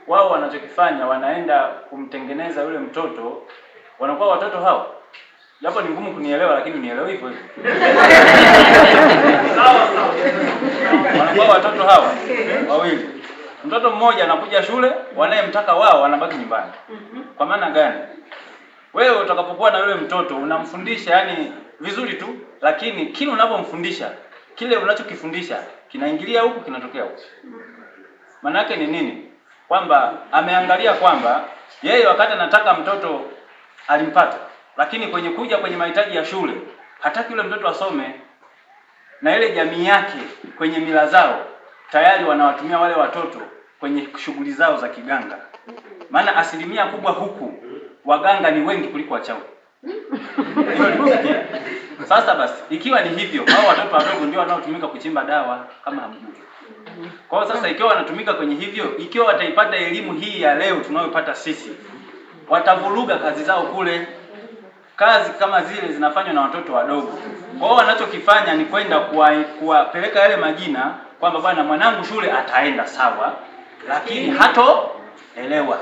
wao wanachokifanya wanaenda kumtengeneza yule mtoto, wanakuwa watoto hao. Japo ni ngumu kunielewa, lakini unielewe hivyo hivyo. Wanakuwa watoto hawa wawili. Mtoto mmoja anakuja shule, wanayemtaka wao wanabaki nyumbani. Kwa maana gani? Wewe utakapokuwa na yule mtoto unamfundisha yani vizuri tu, lakini kile unapomfundisha, kile unachokifundisha kinaingilia huku kinatokea huku. Maana yake ni nini? Kwamba ameangalia kwamba yeye wakati anataka mtoto alimpata, lakini kwenye mahitaji ya shule hataki yule mtoto asome, na ile jamii yake kwenye mila zao tayari wanawatumia wale watoto kwenye shughuli zao za kiganga. Maana asilimia kubwa huku waganga ni wengi kuliko wachawi. Sasa basi, ikiwa ni hivyo, hao watoto wadogo ndio wanaotumika kuchimba dawa kama hamjui. Kwa hiyo sasa ikiwa wanatumika kwenye hivyo, ikiwa wataipata elimu hii ya leo tunayopata sisi, watavuruga kazi zao kule. Kazi kama zile zinafanywa na watoto wadogo. Kwa hiyo wanachokifanya ni kwenda kuwapeleka yale majina kwamba bwana mwanangu shule ataenda sawa, lakini hatoelewa.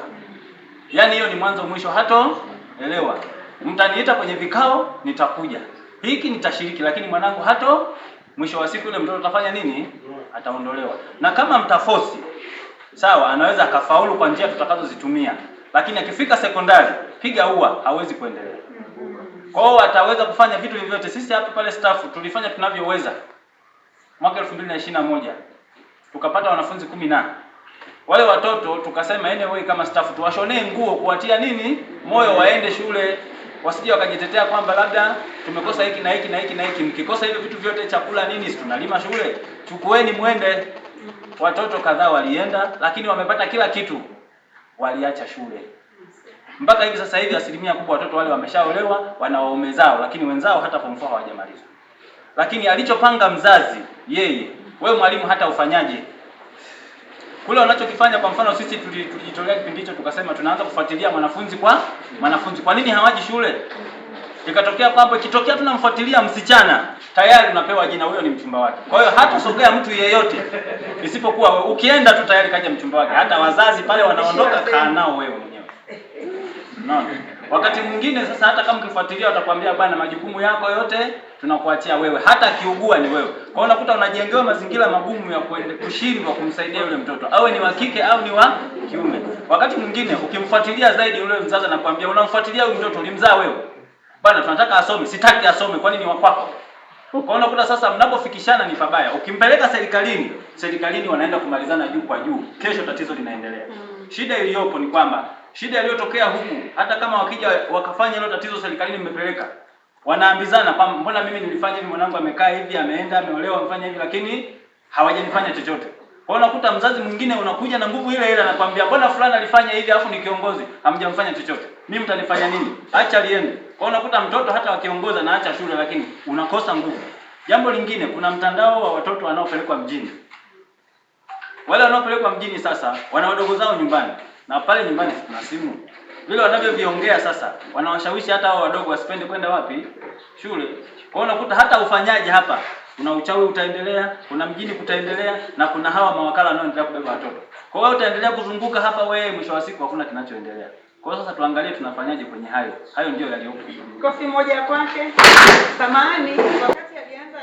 Yaani hiyo ni mwanzo mwisho, hatoelewa. Mtaniita kwenye vikao nitakuja. Hiki nitashiriki, lakini mwanangu mwisho wa siku yule mtoto atafanya nini? Ataondolewa. Na kama mtafosi, sawa, anaweza akafaulu kwa njia tutakazozitumia. Lakini akifika sekondari, piga ua, hawezi kuendelea. Kwa hiyo ataweza kufanya vitu vyovyote. Sisi hapa pale staff tulifanya tunavyoweza. Mwaka 2021 tukapata wanafunzi 10 wale watoto tukasema anyway kama staff tuwashonee nguo kuwatia nini? Moyo waende shule. Wasije wakajitetea kwamba labda tumekosa hiki na hiki na hiki na hiki. Mkikosa hivyo vitu vyote, chakula nini, si tunalima shule. Chukueni muende. Watoto kadhaa walienda, lakini wamepata kila kitu. Waliacha shule. Mpaka hivi sasa hivi asilimia kubwa watoto wale wameshaolewa, wana waume zao, lakini wenzao hata form 4 hawajamaliza. Lakini alichopanga mzazi yeye, wewe mwalimu hata ufanyaje? Kule wanachokifanya, kwa mfano sisi tulijitolea kipindi hicho tukasema tunaanza kufuatilia mwanafunzi kwa mwanafunzi. Kwa nini hawaji shule? Ikatokea kwamba ikitokea tunamfuatilia msichana, tayari unapewa jina huyo ni mchumba wake. Kwa hiyo hata sogea mtu yeyote isipokuwa wewe. Ukienda tu tayari kaja mchumba wake. Hata wazazi pale wanaondoka, kaa nao wewe mwenyewe. Unaona? Wakati mwingine sasa hata kama ukifuatilia watakwambia bwana majukumu yako yote tunakuachia wewe. Hata kiugua ni wewe. Kwa hiyo unakuta unajengewa mazingira magumu ya kushindwa kumsaidia yule mtoto. Awe ni wa kike au ni wa kiume. Wakati mwingine ukimfuatilia zaidi yule mzazi anakuambia unamfuatilia huyu mtoto ulimzaa wewe. Bwana tunataka asome, sitaki asome, kwani ni wa kwako. Kwa hiyo unakuta sasa mnapofikishana ni pabaya. Ukimpeleka serikalini wanaenda kumalizana juu kwa juu. Kesho tatizo linaendelea. Shida iliyopo ni kwamba shida iliyotokea huku, hata kama wakija wakafanya hilo tatizo serikalini mmepeleka, wanaambizana kwamba mbona mimi nilifanya hivi, mwanangu amekaa hivi, ameenda, ameolewa, amefanya hivi, lakini hawajanifanya chochote. Kwa hiyo unakuta mzazi mwingine unakuja na nguvu ile ile anakuambia mbona fulani alifanya hivi afu ni kiongozi, hamjamfanya chochote. Mimi mtanifanya nini? Acha liende. Kwa hiyo unakuta mtoto hata wakiongoza na acha shule, lakini unakosa nguvu. Jambo lingine, kuna mtandao wa watoto wanaopelekwa mjini. Wale wanaopelekwa mjini sasa wana wadogo zao nyumbani. Na pale nyumbani kuna simu. Vile wanavyoviongea sasa, wanawashawishi hata hao wadogo wasipende kwenda wapi? Shule. Kwa hiyo unakuta hata ufanyaji hapa, kuna uchawi utaendelea, kuna mjini kutaendelea, na kuna hawa mawakala wanaoendelea kubeba watoto. Kwa hiyo utaendelea kuzunguka hapa wewe, mwisho wa siku hakuna kinachoendelea. Kwa hiyo sasa tuangalie tunafanyaje kwenye hayo. Hayo ndio yaliyopo. Kofi moja kwake. Samahani, wakati alianza